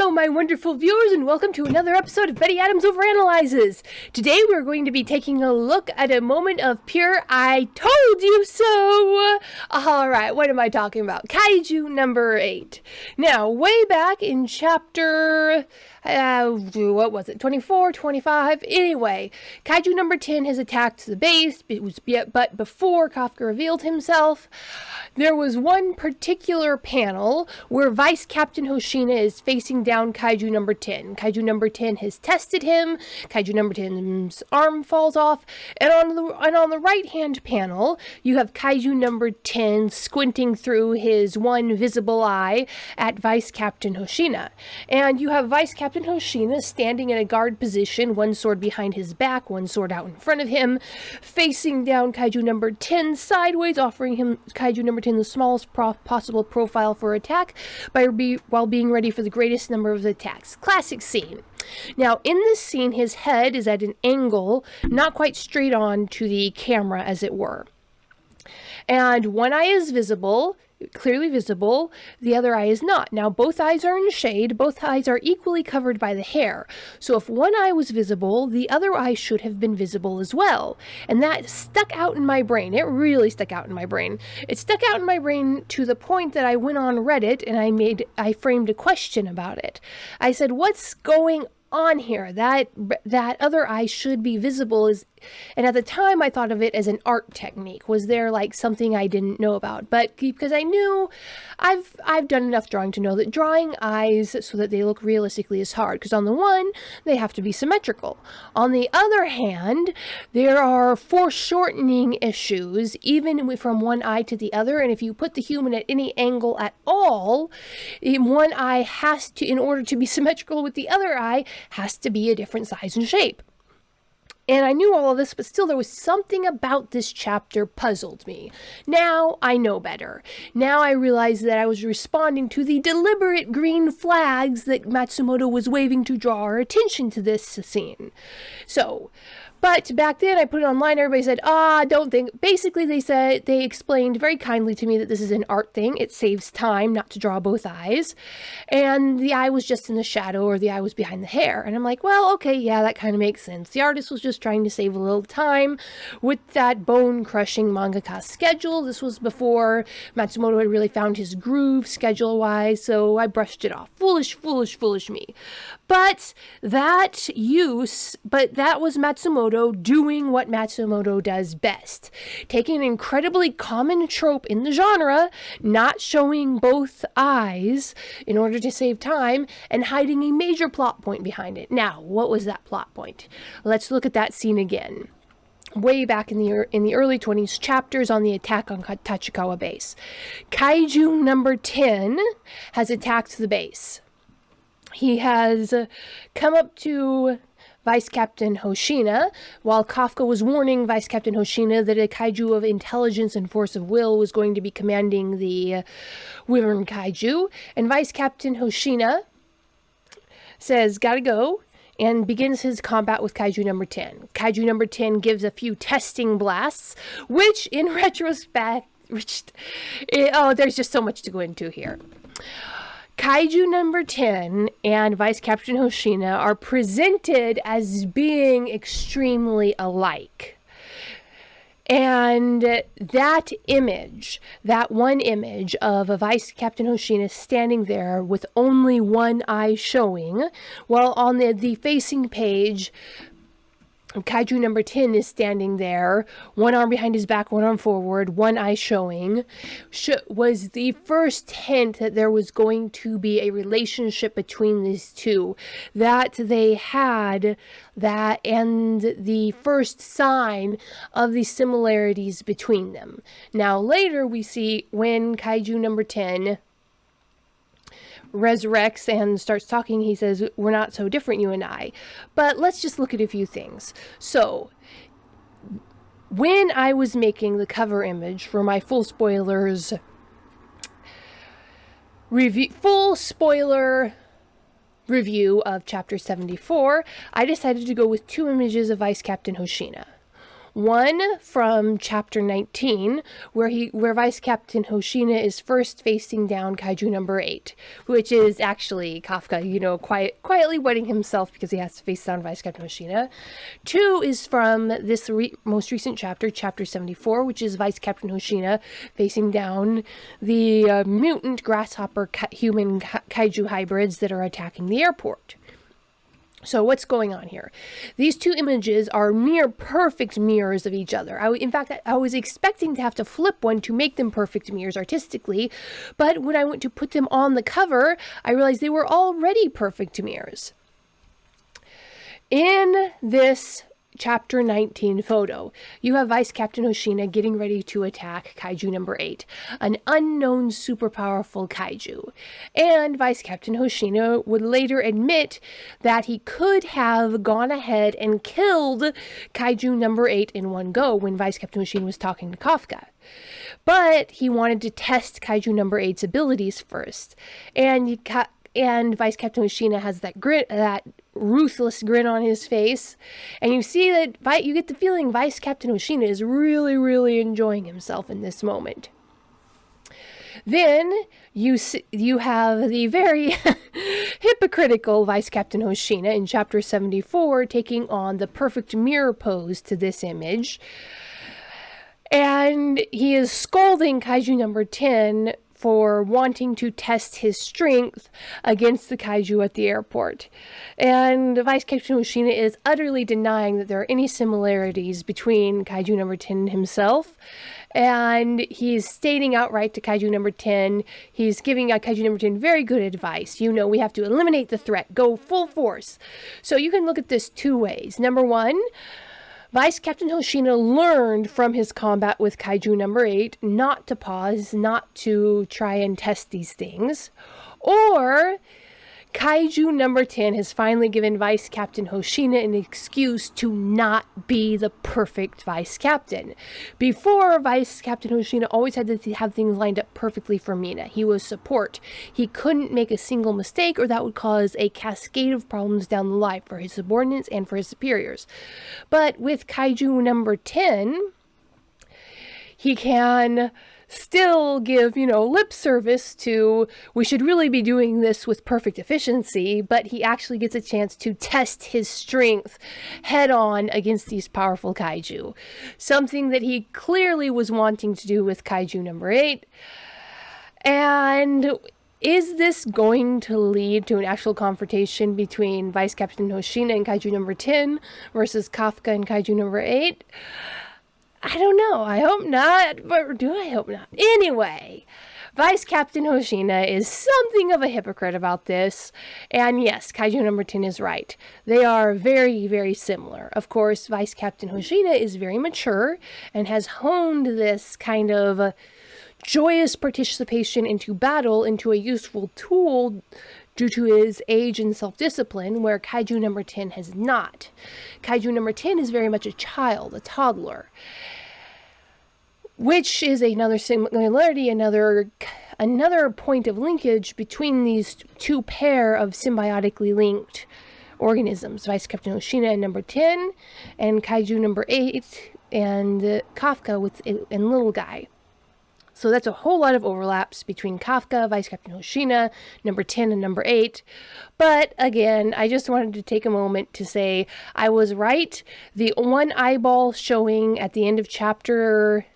Hello, my wonderful viewers, and welcome to another episode of Betty Adams Overanalyzes. Today we're going to be taking a look at a moment of pure I told you so. Alright, what am I talking about? Kaiju number 8. Now, way back in chapter... what was it? 24, 25? Anyway, Kaiju number 10 has attacked the base, but before Kafka revealed himself, there was one particular panel where Vice Captain Hoshina is facing down Kaiju number 10. Kaiju number 10 has tested him. Kaiju number 10's arm falls off. And on the right-hand panel, you have Kaiju number 10 squinting through his one visible eye at Vice Captain Hoshina. And you have Vice Captain Hoshina standing in a guard position, one sword behind his back, one sword out in front of him, facing down Kaiju number 10 sideways, offering him Kaiju number 10 the smallest possible profile for attack while being ready for the greatest number of attacks. Classic scene. Now, in this scene, his head is at an angle, not quite straight on to the camera, as it were. And one eye is visible, clearly visible, the other eye is not. Now, both eyes are in shade, both eyes are equally covered by the hair. So if one eye was visible, the other eye should have been visible as well. And that stuck out in my brain. It really stuck out in my brain. It stuck out in my brain to the point that I went on Reddit and I framed a question about it. I said, what's going on here? That other eye should be visible. And at the time I thought of it as an art technique. Was there like something I didn't know about? But because I knew, I've done enough drawing to know that drawing eyes so that they look realistically is hard. Because on the one, they have to be symmetrical. On the other hand, there are foreshortening issues even from one eye to the other. And if you put the human at any angle at all, one eye has to, in order to be symmetrical with the other eye, has to be a different size and shape. And I knew all of this, but still there was something about this chapter puzzled me. Now I know better. Now I realized that I was responding to the deliberate green flags that Matsumoto was waving to draw our attention to this scene. But back then I put it online, everybody said, don't think. Basically they explained very kindly to me that this is an art thing. It saves time not to draw both eyes. And the eye was just in the shadow, or the eye was behind the hair. And I'm like, well, okay, yeah, that kind of makes sense. The artist was just trying to save a little time with that bone-crushing mangaka schedule. This was before Matsumoto had really found his groove schedule-wise, so I brushed it off. Foolish me. But that was Matsumoto doing what Matsumoto does best. Taking an incredibly common trope in the genre, not showing both eyes in order to save time, and hiding a major plot point behind it. Now, what was that plot point? Let's look at that scene again. Way back in the early 20s chapters on the attack on Tachikawa base. Kaiju number 10 has attacked the base. He has come up to Vice Captain Hoshina, while Kafka was warning Vice Captain Hoshina that a kaiju of intelligence and force of will was going to be commanding the Wyvern Kaiju, and Vice Captain Hoshina says, gotta go, and begins his combat with Kaiju number 10. Kaiju number 10 gives a few testing blasts, which in retrospect, there's just so much to go into here. Kaiju number 10 and Vice Captain Hoshina are presented as being extremely alike. And that image, that one image of a Vice Captain Hoshina standing there with only one eye showing, while on the facing page, Kaiju number 10 is standing there, one arm behind his back, one arm forward, one eye showing, was the first hint that there was going to be a relationship between these two, that they had that, and the first sign of the similarities between them. Now later we see when Kaiju number 10 resurrects and starts talking, he says, we're not so different, you and I. But let's just look at a few things. So, when I was making the cover image for my full spoiler review of chapter 74, I decided to go with two images of Vice Captain Hoshina. One from chapter 19, where Vice Captain Hoshina is first facing down Kaiju number 8, which is actually Kafka, quietly wetting himself because he has to face down Vice Captain Hoshina. 2 is from this most recent chapter, chapter 74, which is Vice Captain Hoshina facing down the mutant grasshopper human kaiju hybrids that are attacking the airport. So what's going on here? These two images are near perfect mirrors of each other. In fact, I was expecting to have to flip one to make them perfect mirrors artistically, but when I went to put them on the cover, I realized they were already perfect mirrors. In this Chapter 19 photo, you have Vice Captain Hoshina getting ready to attack Kaiju number 8, an unknown super powerful kaiju. And Vice Captain Hoshina would later admit that he could have gone ahead and killed Kaiju number 8 in one go when Vice Captain Hoshina was talking to Kafka. But he wanted to test Kaiju number 8's abilities first. And Vice Captain Hoshina has that ruthless grin on his face, and you see that you get the feeling Vice Captain Hoshina is really, really enjoying himself in this moment. Then you have the very hypocritical Vice Captain Hoshina in chapter 74 taking on the perfect mirror pose to this image, and he is scolding Kaiju number 10 for wanting to test his strength against the kaiju at the airport. And Vice Captain Hoshina is utterly denying that there are any similarities between Kaiju number 10 himself, and he's stating outright to Kaiju number 10, he's giving Kaiju number 10 very good advice. We have to eliminate the threat, go full force. So you can look at this two ways. Number one, Vice Captain Hoshina learned from his combat with Kaiju number 8 not to pause, not to try and test these things. Or Kaiju number 10 has finally given Vice Captain Hoshina an excuse to not be the perfect Vice Captain. Before, Vice Captain Hoshina always had to have things lined up perfectly for Mina. He was support. He couldn't make a single mistake, or that would cause a cascade of problems down the line for his subordinates and for his superiors. But with Kaiju number 10, he can still give, lip service to, we should really be doing this with perfect efficiency, but he actually gets a chance to test his strength head on against these powerful kaiju. Something that he clearly was wanting to do with Kaiju number 8. And is this going to lead to an actual confrontation between Vice Captain Hoshina and Kaiju number 10 versus Kafka and Kaiju number 8? I don't know. I hope not. But do I hope not? Anyway, Vice Captain Hoshina is something of a hypocrite about this. And yes, Kaiju number 10 is right. They are very, very similar. Of course, Vice Captain Hoshina is very mature and has honed this kind of joyous participation into battle into a useful tool due to his age and self-discipline, where Kaiju number 10 has not. Kaiju number 10 is very much a child, a toddler, which is another similarity, another point of linkage between these two pair of symbiotically linked organisms, Vice Captain Hoshina and number 10, and Kaiju number 8, and Kafka and little guy. So that's a whole lot of overlaps between Kafka, Vice Captain Hoshina, number 10, and number 8. But again, I just wanted to take a moment to say I was right. The one eyeball showing at the end of chapter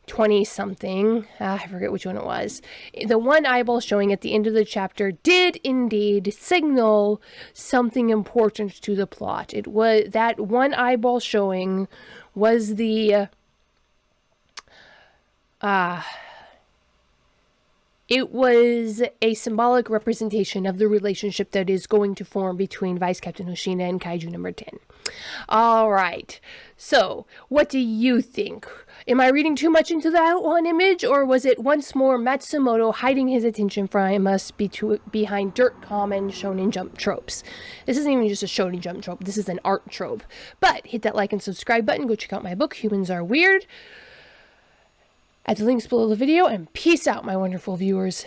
20-something, I forget which one it was. The one eyeball showing at the end of the chapter did indeed signal something important to the plot. It was that one eyeball showing was the it was a symbolic representation of the relationship that is going to form between Vice Captain Hoshina and Kaiju number 10. All right. So, what do you think? Am I reading too much into that one image, or was it once more Matsumoto hiding his attention from us behind dirt common shonen jump tropes? This isn't even just a shonen jump trope. This is an art trope. But hit that like and subscribe button. Go check out my book, Humans Are Weird, at the links below the video, and peace out, my wonderful viewers.